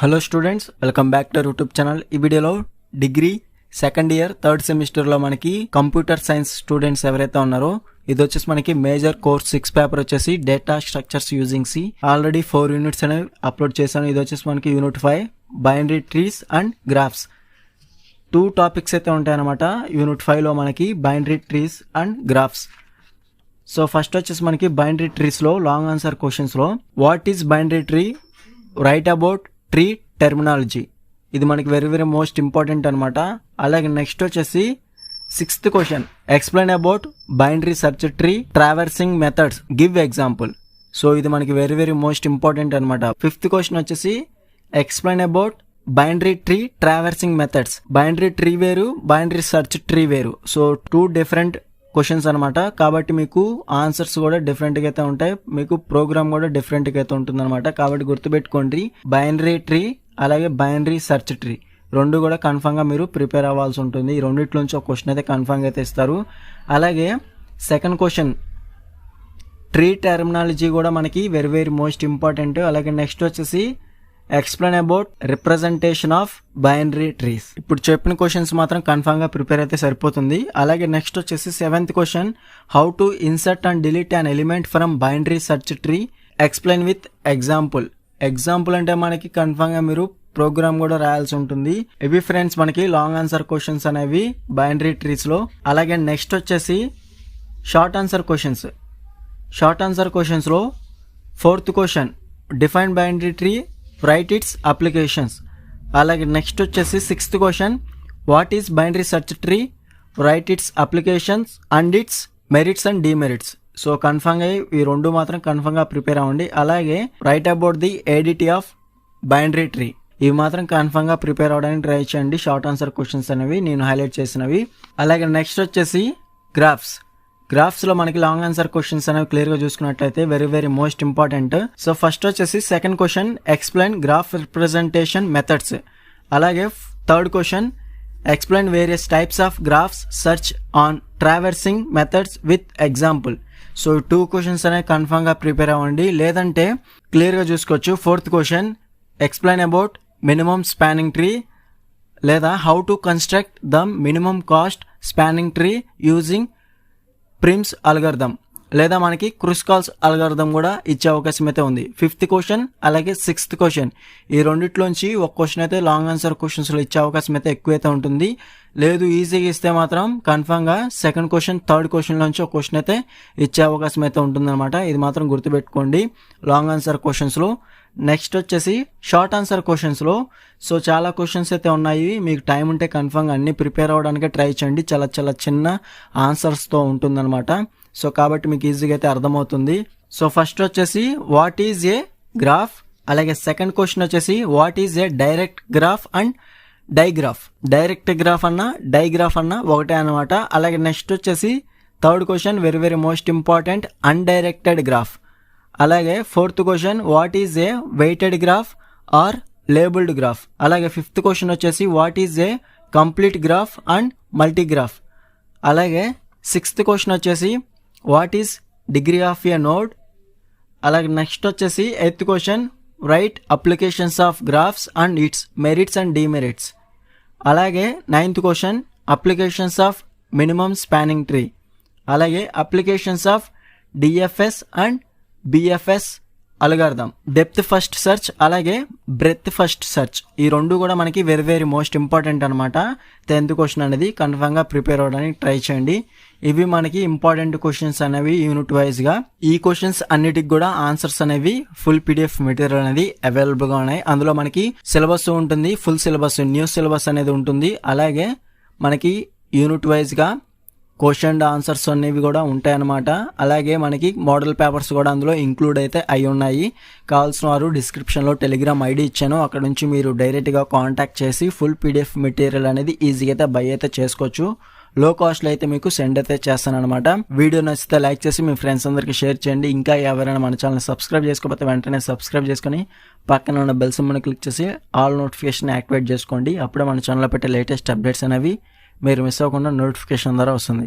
Hello students, welcome back to YouTube channel. ఈ వీడియోలో degree second year third సెమిస్టర్లో మనకి కంప్యూటర్ సైన్స్ స్టూడెంట్స్ ఎవరైతే ఉన్నారో ఇది వచ్చేసి మనకి మేజర్ కోర్స్ 6 పేపర్ వచ్చేసి data structures using C. Already 4 units అనేవి అప్లోడ్ చేశాను. ఇది వచ్చేసి మనకి unit 5 binary trees and graphs. 2 topics అయితే ఉంటాయన్నమాట యూనిట్ 5లో మనకి binary trees and graphs. So first వచ్చేసి మనకి బైనరీ ట్రీస్లో లాంగ్ ఆన్సర్ క్వశ్చన్స్లో what is binary tree, write about tree terminology. ఇది మనకి వెరీ వెరీ మోస్ట్ ఇంపార్టెంట్ అనమాట. అలాగే నెక్స్ట్ వచ్చేసి 6th question explain about binary search tree traversing methods, give example. So ఇది మనకి వెరీ వెరీ మోస్ట్ ఇంపార్టెంట్ అనమాట. 5th question వచ్చేసి explain about binary tree traversing methods. Binary tree వేరు, binary search tree వేరు. So 2 different questions అనమాట. కాబట్టి మీకు answers కూడా డిఫరెంట్గా అయితే ఉంటాయి, మీకు ప్రోగ్రామ్ కూడా డిఫరెంట్గా అయితే ఉంటుంది అనమాట. కాబట్టి గుర్తుపెట్టుకోండి, బైనరీ ట్రీ అలాగే బైనరీ సెర్చ్ ట్రీ 2 కూడా కన్ఫామ్గా మీరు ప్రిపేర్ అవ్వాల్సి ఉంటుంది. ఈ రెండిట్లోంచి ఒక క్వశ్చన్ అయితే కన్ఫామ్గా అయితే ఇస్తారు. అలాగే సెకండ్ క్వశ్చన్ ట్రీ టెర్మినాలజీ కూడా మనకి వెరీ వెరీ మోస్ట్ ఇంపార్టెంట్. అలాగే నెక్స్ట్ వచ్చేసి explain about representation of binary trees. ఇప్పుడు చెప్పిన క్వశ్చన్స్ మాత్రం కన్ఫామ్గా ప్రిపేర్ అయితే సరిపోతుంది. అలాగే నెక్స్ట్ వచ్చేసి 7th question how to insert and delete an element from binary search tree, explain with example. Example అంటే మనకి కన్ఫామ్గా మీరు ప్రోగ్రామ్ కూడా రాయాల్సి ఉంటుంది. ఇవి ఫ్రెండ్స్ మనకి లాంగ్ ఆన్సర్ క్వశ్చన్స్ అనేవి బైనరీ ట్రీస్లో. అలాగే నెక్స్ట్ వచ్చేసి short answer questions. Short answer క్వశ్చన్స్లో 4th question define binary tree, write its applications. అలాగే నెక్స్ట్ వచ్చేసి 6th question what is binary search tree, write its applications and its merits and demerits. So కన్ఫామ్గా ఈ 2 మాత్రం కన్ఫామ్గా prepare అవ్వండి. అలాగే write about the ADT of binary tree, ఇవి మాత్రం కన్ఫామ్గా ప్రిపేర్ అవ్వడానికి ట్రై చేయండి. షార్ట్ ఆన్సర్ క్వశ్చన్స్ అనేవి నేను హైలైట్ చేసినవి. అలాగే నెక్స్ట్ వచ్చేసి గ్రాఫ్స్. గ్రాఫ్స్లో మనకి లాంగ్ ఆన్సర్ క్వశ్చన్స్ అనేవి క్లియర్గా చూసుకున్నట్లయితే very very most important. So first వచ్చేసి 2nd question explain graph representation methods. అలాగే 3rd question explain various types of graphs search and traversing methods with example. So 2 questions అనేవి కన్ఫామ్గా prepare అవ్వండి, లేదంటే క్లియర్గా చూసుకోవచ్చు. 4th question explain about minimum spanning tree, లేదా how to construct the minimum cost spanning tree using Prim's algorithm, లేదా మనకి క్రుస్కాల్స్ algorithm కూడా ఇచ్చే అవకాశం అయితే ఉంది. 5th క్వశ్చన్ అలాగే 6th క్వశ్చన్ ఈ రెండిట్లోంచి ఒక క్వశ్చన్ అయితే లాంగ్ ఆన్సర్ క్వశ్చన్స్లో ఇచ్చే అవకాశం అయితే ఎక్కువైతే ఉంటుంది. లేదు ఈజీగా ఇస్తే మాత్రం కన్ఫామ్గా 2nd క్వశ్చన్ 3rd క్వశ్చన్లోంచి ఒక క్వశ్చన్ అయితే ఇచ్చే అవకాశం అయితే ఉంటుందన్నమాట. ఇది మాత్రం గుర్తుపెట్టుకోండి లాంగ్ ఆన్సర్ క్వశ్చన్స్లో. నెక్స్ట్ వచ్చేసి షార్ట్ ఆన్సర్ క్వశ్చన్స్లో సో చాలా క్వశ్చన్స్ అయితే ఉన్నాయి. మీకు టైం ఉంటే కన్ఫామ్గా అన్ని ప్రిపేర్ అవ్వడానికి ట్రై చేయండి. చాలా చాలా చిన్న ఆన్సర్స్తో ఉంటుందన్నమాట. సో కాబట్టి మీకు ఈజీగా అయితే అర్థమవుతుంది. సో ఫస్ట్ వచ్చేసి వాట్ ఈజ్ ఏ గ్రాఫ్, అలాగే 2nd క్వశ్చన్ వచ్చేసి what is a direct graph and digraph. Direct graph అన్న డైగ్రాఫ్ అన్న ఒకటే అనమాట. అలాగే నెక్స్ట్ వచ్చేసి 3rd question very very most important undirected graph. అలాగే 4th question what is a weighted graph or labelled graph. అలాగే 5th question వచ్చేసి what is a complete graph and multigraph. అలాగే 6th క్వశ్చన్ వచ్చేసి what is degree of A node. అలాగే next వచ్చేసి 8th question write applications of graphs and its merits and demerits. అలాగే 9th question applications of minimum spanning tree. అలాగే applications of DFS and BFS algorithm, depth first search అలాగే breadth first search. ఈ 2 కూడా మనకి very very most important అనమాట. 10th question అనేది కన్ఫామ్గా prepare అవ్వడానికి ట్రై చేయండి. ఇవి మనకి ఇంపార్టెంట్ క్వశ్చన్స్ అనేవి యూనిట్ వైజ్గా. ఈ క్వశ్చన్స్ అన్నిటికి కూడా ఆన్సర్స్ అనేవి ఫుల్ PDF మెటీరియల్ అనేది అవైలబుల్గా ఉన్నాయి. అందులో మనకి సిలబస్ ఉంటుంది, ఫుల్ సిలబస్ న్యూ సిలబస్ అనేది ఉంటుంది. అలాగే మనకి యూనిట్ వైజ్గా క్వశ్చన్ అండ్ ఆన్సర్స్ అనేవి కూడా ఉంటాయన్నమాట. అలాగే మనకి మోడల్ పేపర్స్ కూడా అందులో ఇంక్లూడ్ అయితే అయి ఉన్నాయి. కావాల్సిన వారు డిస్క్రిప్షన్లో టెలిగ్రామ్ ID ఇచ్చాను, అక్కడ నుంచి మీరు డైరెక్ట్గా కాంటాక్ట్ చేసి ఫుల్ PDF మెటీరియల్ అనేది ఈజీగా అయితే బై అయితే చేసుకోవచ్చు. లో కాస్ట్లో అయితే మీకు సెండ్ అయితే చేస్తాను అనమాట. వీడియో నచ్చితే లైక్ చేసి మీ ఫ్రెండ్స్ అందరికీ షేర్ చేయండి. ఇంకా ఎవరైనా మన ఛానల్ సబ్స్క్రైబ్ చేసుకోకపోతే వెంటనే సబ్స్క్రైబ్ చేసుకొని పక్కన ఉన్న బెల్ సింబల్ని క్లిక్ చేసి ఆల్ నోటిఫికేషన్ యాక్టివేట్ చేసుకోండి. అప్పుడే మన ఛానల్లో పెట్టే లేటెస్ట్ అప్డేట్స్ అనేవి మీరు మిస్ అవ్వకుండా నోటిఫికేషన్ ద్వారా వస్తుంది.